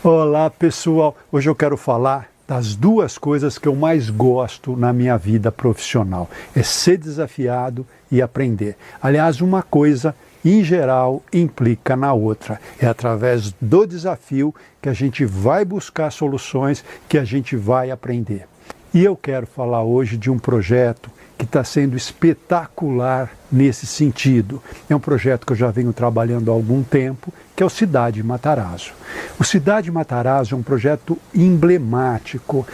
Olá pessoal, hoje eu quero falar das duas coisas que eu mais gosto na minha vida profissional. É ser desafiado e aprender. Aliás, uma coisa em geral implica na outra. É através do desafio que a gente vai buscar soluções, que a gente vai aprender. E eu quero falar hoje de um projeto que está sendo espetacular nesse sentido. É um projeto que eu já venho trabalhando há algum tempo, que é o Cidade Matarazzo. O Cidade Matarazzo é um projeto emblemático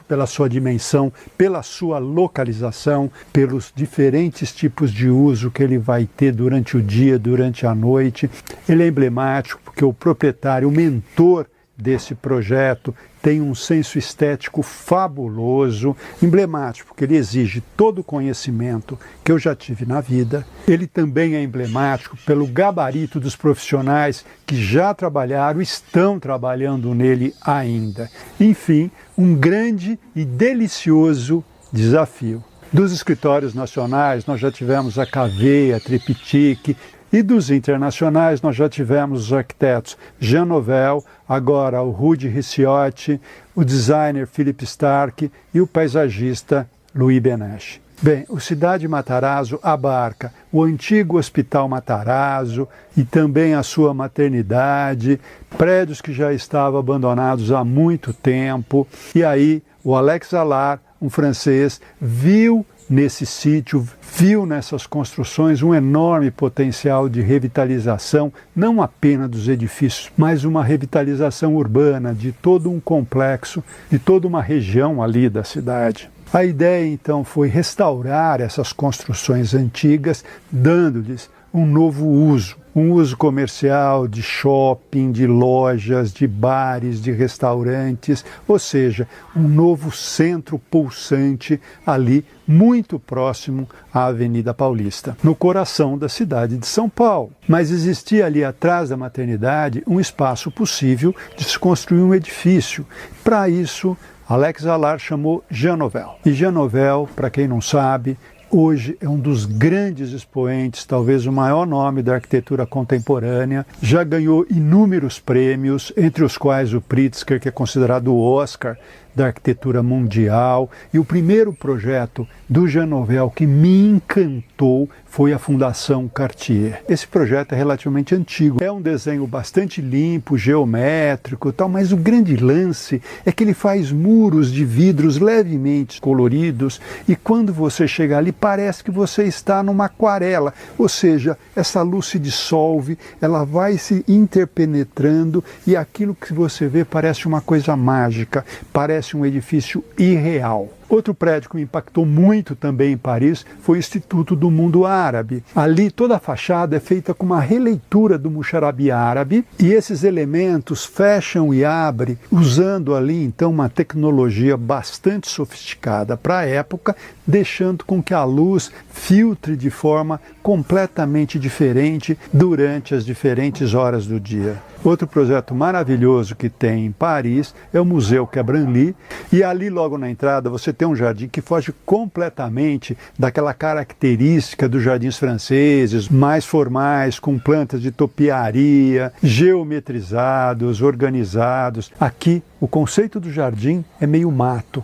pela sua dimensão, pela sua localização, pelos diferentes tipos de uso que ele vai ter durante o dia, durante a noite. Ele é emblemático porque o proprietário, o mentor desse projeto, tem um senso estético fabuloso, emblemático, porque ele exige todo o conhecimento que eu já tive na vida. Ele também é emblemático pelo gabarito dos profissionais que já trabalharam, estão trabalhando nele ainda. Enfim, um grande e delicioso desafio. Dos escritórios nacionais, nós já tivemos a Cavea, a Triptych, e dos internacionais nós já tivemos os arquitetos Jean Nouvel, agora o Rudi Ricciotti, o designer Philippe Starck e o paisagista Louis Benesch. Bem, o Cidade Matarazzo abarca o antigo Hospital Matarazzo e também a sua maternidade, prédios que já estavam abandonados há muito tempo. E aí o Alex Allard, um francês, viu nesse sítio, viu nessas construções um enorme potencial de revitalização, não apenas dos edifícios, mas uma revitalização urbana de todo um complexo, de toda uma região ali da cidade. A ideia então foi restaurar essas construções antigas, dando-lhes um novo uso. Um uso comercial, de shopping, de lojas, de bares, de restaurantes, ou seja, um novo centro pulsante ali, muito próximo à Avenida Paulista, no coração da cidade de São Paulo. Mas existia ali atrás da maternidade um espaço possível de se construir um edifício. Para isso, Alex Allard chamou Jean Nouvel. E Jean Nouvel, para quem não sabe, hoje é um dos grandes expoentes, talvez o maior nome da arquitetura contemporânea. Já ganhou inúmeros prêmios, entre os quais o Pritzker, que é considerado o Oscar da arquitetura mundial. E o primeiro projeto do Jean Nouvel que me encantou foi a Fundação Cartier. Esse projeto é relativamente antigo. É um desenho bastante limpo, geométrico, tal, mas o grande lance é que ele faz muros de vidros levemente coloridos e quando você chega ali parece que você está numa aquarela, ou seja, essa luz se dissolve, ela vai se interpenetrando e aquilo que você vê parece uma coisa mágica, parece um edifício irreal. Outro prédio que me impactou muito também em Paris foi o Instituto do Mundo Árabe. Ali toda a fachada é feita com uma releitura do Musharabi árabe e esses elementos fecham e abrem usando ali então uma tecnologia bastante sofisticada para a época, deixando com que a luz filtre de forma completamente diferente durante as diferentes horas do dia. Outro projeto maravilhoso que tem em Paris é o Museu Quai Branly, e ali logo na entrada você tem um jardim que foge completamente daquela característica dos jardins franceses, mais formais, com plantas de topiaria, geometrizados, organizados. Aqui o conceito do jardim é meio mato.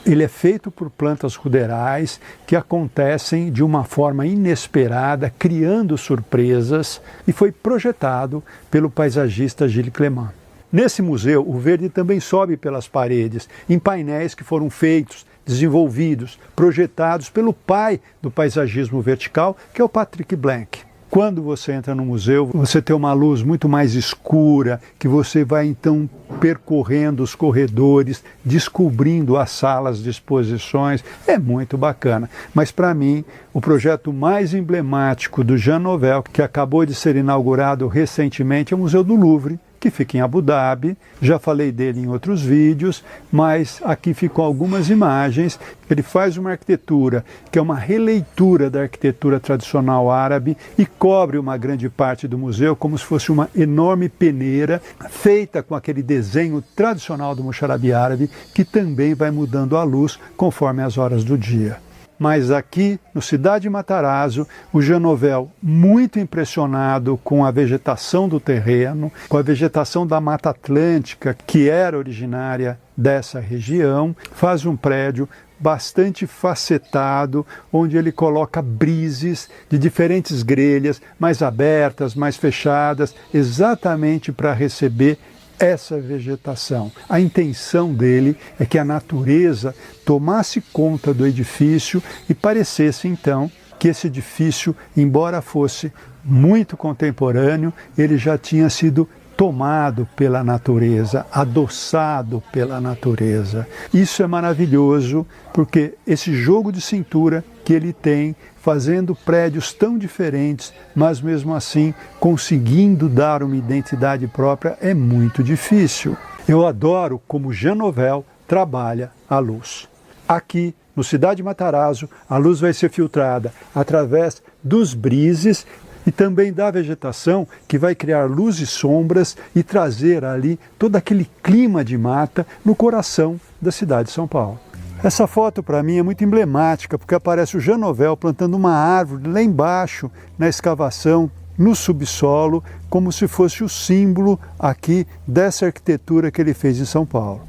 Ele é feito por plantas ruderais que acontecem de uma forma inesperada, criando surpresas, e foi projetado pelo paisagista Gilles Clément. Nesse museu, o verde também sobe pelas paredes, em painéis que foram feitos, desenvolvidos, projetados pelo pai do paisagismo vertical, que é o Patrick Blanc. Quando você entra no museu, você tem uma luz muito mais escura, que você vai então percorrendo os corredores, descobrindo as salas de exposições. É muito bacana. Mas para mim, o projeto mais emblemático do Jean Nouvel, que acabou de ser inaugurado recentemente, é o Museu do Louvre, que fica em Abu Dhabi. Já falei dele em outros vídeos, mas aqui ficam algumas imagens. Ele faz uma arquitetura que é uma releitura da arquitetura tradicional árabe e cobre uma grande parte do museu como se fosse uma enorme peneira feita com aquele desenho tradicional do Musharabi árabe, que também vai mudando a luz conforme as horas do dia. mas aqui no Cidade Matarazzo, o Jean Nouvel, muito impressionado com a vegetação do terreno, com a vegetação da Mata Atlântica, que era originária dessa região, faz um prédio bastante facetado, onde ele coloca brises de diferentes grelhas, mais abertas, mais fechadas, exatamente para receber essa vegetação. A intenção dele é que a natureza tomasse conta do edifício e parecesse então que esse edifício, embora fosse muito contemporâneo, ele já tinha sido tomado pela natureza, adoçado pela natureza. Isso é maravilhoso, porque esse jogo de cintura que ele tem, fazendo prédios tão diferentes, mas mesmo assim conseguindo dar uma identidade própria, é muito difícil. Eu adoro como Jean Nouvel trabalha a luz. Aqui, no Cidade Matarazzo, a luz vai ser filtrada através dos brises e também da vegetação, que vai criar luz e sombras e trazer ali todo aquele clima de mata no coração da cidade de São Paulo. Essa foto para mim é muito emblemática, porque aparece o Jean Nouvel plantando uma árvore lá embaixo, na escavação, no subsolo, como se fosse o símbolo aqui dessa arquitetura que ele fez em São Paulo.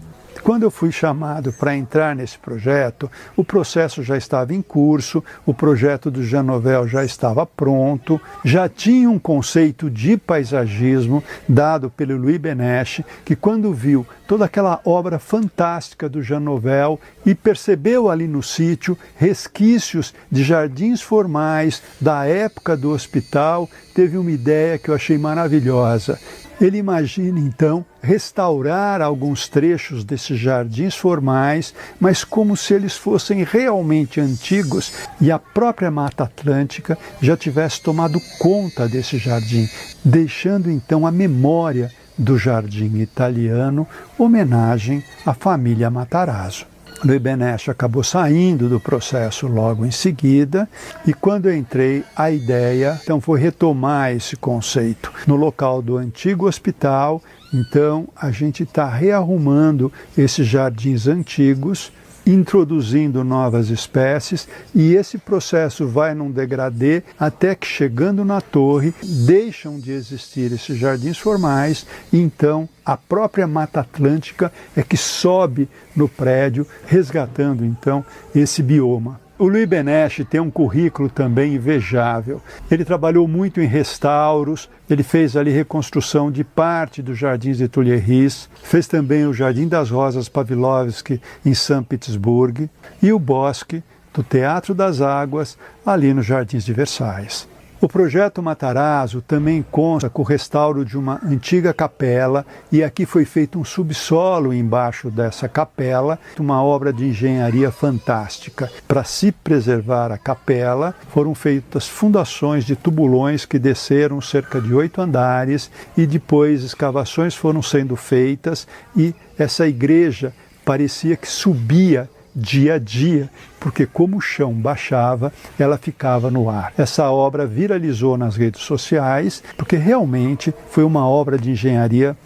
Quando eu fui chamado para entrar nesse projeto, o processo já estava em curso, o projeto do Jean Nouvel já estava pronto, já tinha um conceito de paisagismo dado pelo Louis Benesch, que quando viu toda aquela obra fantástica do Jean Nouvel e percebeu ali no sítio resquícios de jardins formais da época do hospital, teve uma ideia que eu achei maravilhosa. Ele imagina, então, restaurar alguns trechos desses jardins formais, mas como se eles fossem realmente antigos e a própria Mata Atlântica já tivesse tomado conta desse jardim, deixando, então, a memória do jardim italiano, homenagem à família Matarazzo. Louis Benesch acabou saindo do processo logo em seguida, e quando eu entrei, a ideia então foi retomar esse conceito no local do antigo hospital. Então a gente está rearrumando esses jardins antigos, introduzindo novas espécies, e esse processo vai num degradê até que, chegando na torre, deixam de existir esses jardins formais, e então a própria Mata Atlântica é que sobe no prédio, resgatando então esse bioma. O Louis Benesch tem um currículo também invejável. Ele trabalhou muito em restauros, ele fez ali reconstrução de parte dos jardins de Tuileries, fez também o Jardim das Rosas Pavlovsky em São Petersburgo e o Bosque do Teatro das Águas ali nos Jardins de Versailles. O projeto Matarazzo também consta com o restauro de uma antiga capela, e aqui foi feito um subsolo embaixo dessa capela, uma obra de engenharia fantástica. Para se preservar a capela, foram feitas fundações de tubulões que desceram cerca de 8 andares, e depois escavações foram sendo feitas, e essa igreja parecia que subia dia a dia, porque como o chão baixava, ela ficava no ar. Essa obra viralizou nas redes sociais, porque realmente foi uma obra de engenharia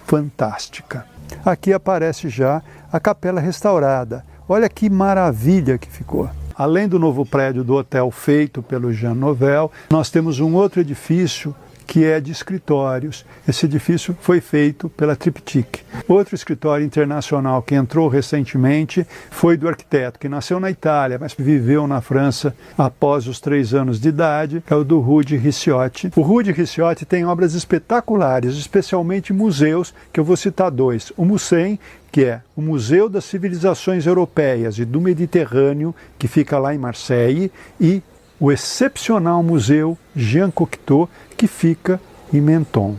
fantástica. Aqui aparece já a capela restaurada. Olha que maravilha que ficou. Além do novo prédio do hotel feito pelo Jean Nouvel, nós temos um outro edifício que é de escritórios. Esse edifício foi feito pela Triptych. Outro escritório internacional que entrou recentemente foi do arquiteto, que nasceu na Itália, mas viveu na França após os 3 anos de idade, é o do Rudi Ricciotti. O Rudi Ricciotti tem obras espetaculares, especialmente museus, que eu vou citar 2. O Mussem, que é o Museu das Civilizações Europeias e do Mediterrâneo, que fica lá em Marseille, e o excepcional Museu Jean Cocteau, que fica em Menton.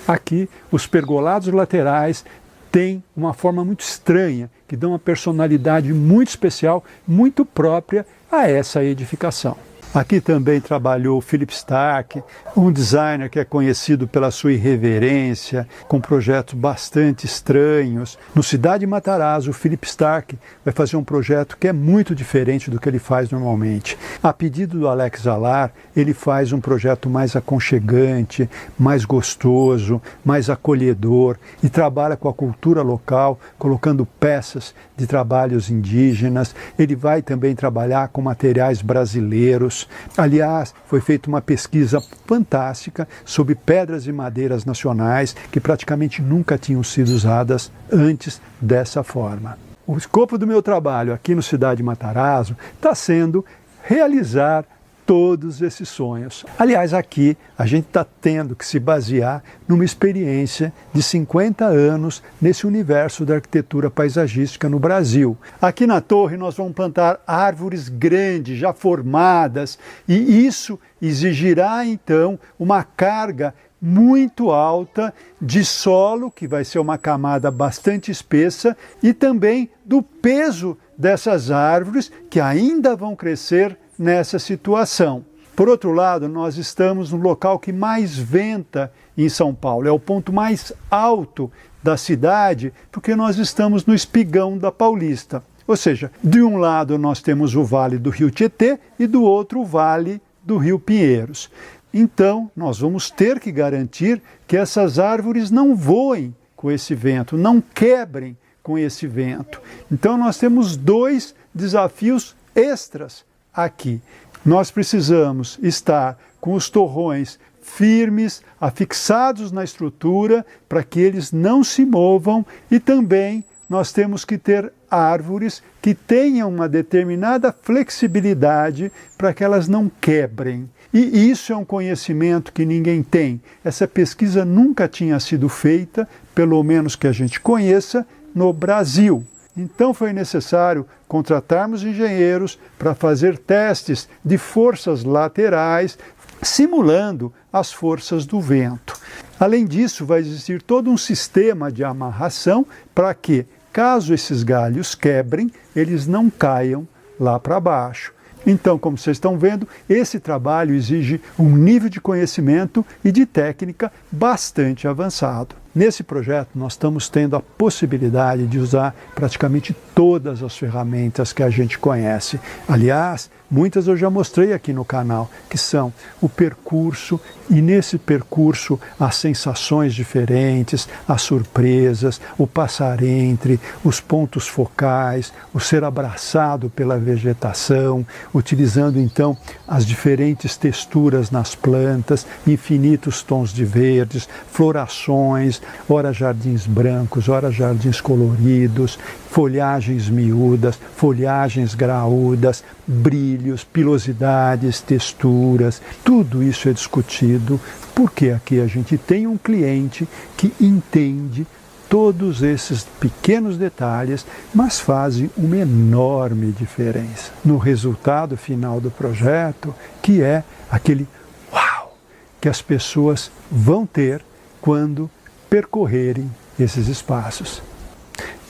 Aqui, os pergolados laterais têm uma forma muito estranha, que dão uma personalidade muito especial, muito própria a essa edificação. Aqui também trabalhou Philippe Starck, um designer que é conhecido pela sua irreverência, com projetos bastante estranhos. No Cidade Matarazzo, o Philippe Starck vai fazer um projeto que é muito diferente do que ele faz normalmente. A pedido do Alex Alar, ele faz um projeto mais aconchegante, mais gostoso, mais acolhedor e trabalha com a cultura local, colocando peças de trabalhos indígenas. Ele vai também trabalhar com materiais brasileiros. Aliás, foi feita uma pesquisa fantástica sobre pedras e madeiras nacionais que praticamente nunca tinham sido usadas antes dessa forma. O escopo do meu trabalho aqui no Cidade Matarazzo está sendo realizar todos esses sonhos. Aliás, aqui a gente está tendo que se basear numa experiência de 50 anos nesse universo da arquitetura paisagística no Brasil. Aqui na torre nós vamos plantar árvores grandes, já formadas, e isso exigirá então uma carga muito alta de solo, que vai ser uma camada bastante espessa, e também do peso dessas árvores que ainda vão crescer nessa situação. Por outro lado, nós estamos no local que mais venta em São Paulo, é o ponto mais alto da cidade, porque nós estamos no espigão da Paulista. Ou seja, de um lado nós temos o vale do Rio Tietê e do outro o vale do Rio Pinheiros. Então, nós vamos ter que garantir que essas árvores não voem com esse vento, não quebrem com esse vento. Então, nós temos dois desafios extras aqui. Nós precisamos estar com os torrões firmes, afixados na estrutura, para que eles não se movam, e também nós temos que ter árvores que tenham uma determinada flexibilidade para que elas não quebrem. E isso é um conhecimento que ninguém tem. Essa pesquisa nunca tinha sido feita, pelo menos que a gente conheça, no Brasil. Então foi necessário contratarmos engenheiros para fazer testes de forças laterais, simulando as forças do vento. Além disso, vai existir todo um sistema de amarração para que, caso esses galhos quebrem, eles não caiam lá para baixo. Então, como vocês estão vendo, esse trabalho exige um nível de conhecimento e de técnica bastante avançado. Nesse projeto, nós estamos tendo a possibilidade de usar praticamente todas as ferramentas que a gente conhece. Aliás, muitas eu já mostrei aqui no canal, que são o percurso, e nesse percurso as sensações diferentes, as surpresas, o passar entre, os pontos focais, o ser abraçado pela vegetação, utilizando então as diferentes texturas nas plantas, infinitos tons de verdes, florações, ora jardins brancos, ora jardins coloridos, folhagens miúdas, folhagens graúdas, brilhos, pilosidades, texturas, tudo isso é discutido, porque aqui a gente tem um cliente que entende todos esses pequenos detalhes, mas fazem uma enorme diferença no resultado final do projeto, que é aquele uau que as pessoas vão ter quando percorrerem esses espaços.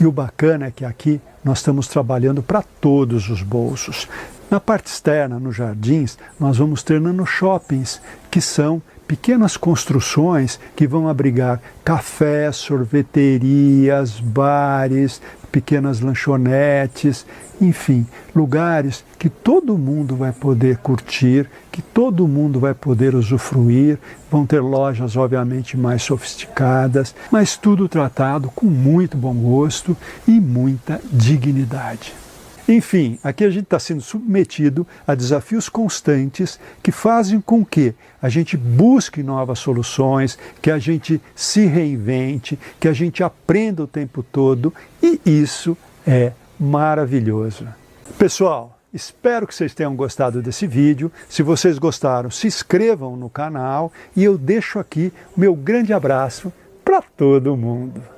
E o bacana é que aqui nós estamos trabalhando para todos os bolsos. Na parte externa, nos jardins, nós vamos ter nanoshoppings, que são pequenas construções que vão abrigar cafés, sorveterias, bares, pequenas lanchonetes, enfim, lugares que todo mundo vai poder curtir, que todo mundo vai poder usufruir. Vão ter lojas, obviamente, mais sofisticadas, mas tudo tratado com muito bom gosto e muita dignidade. Enfim, aqui a gente está sendo submetido a desafios constantes que fazem com que a gente busque novas soluções, que a gente se reinvente, que a gente aprenda o tempo todo, e isso é maravilhoso. Pessoal, espero que vocês tenham gostado desse vídeo. Se vocês gostaram, se inscrevam no canal, e eu deixo aqui o meu grande abraço para todo mundo.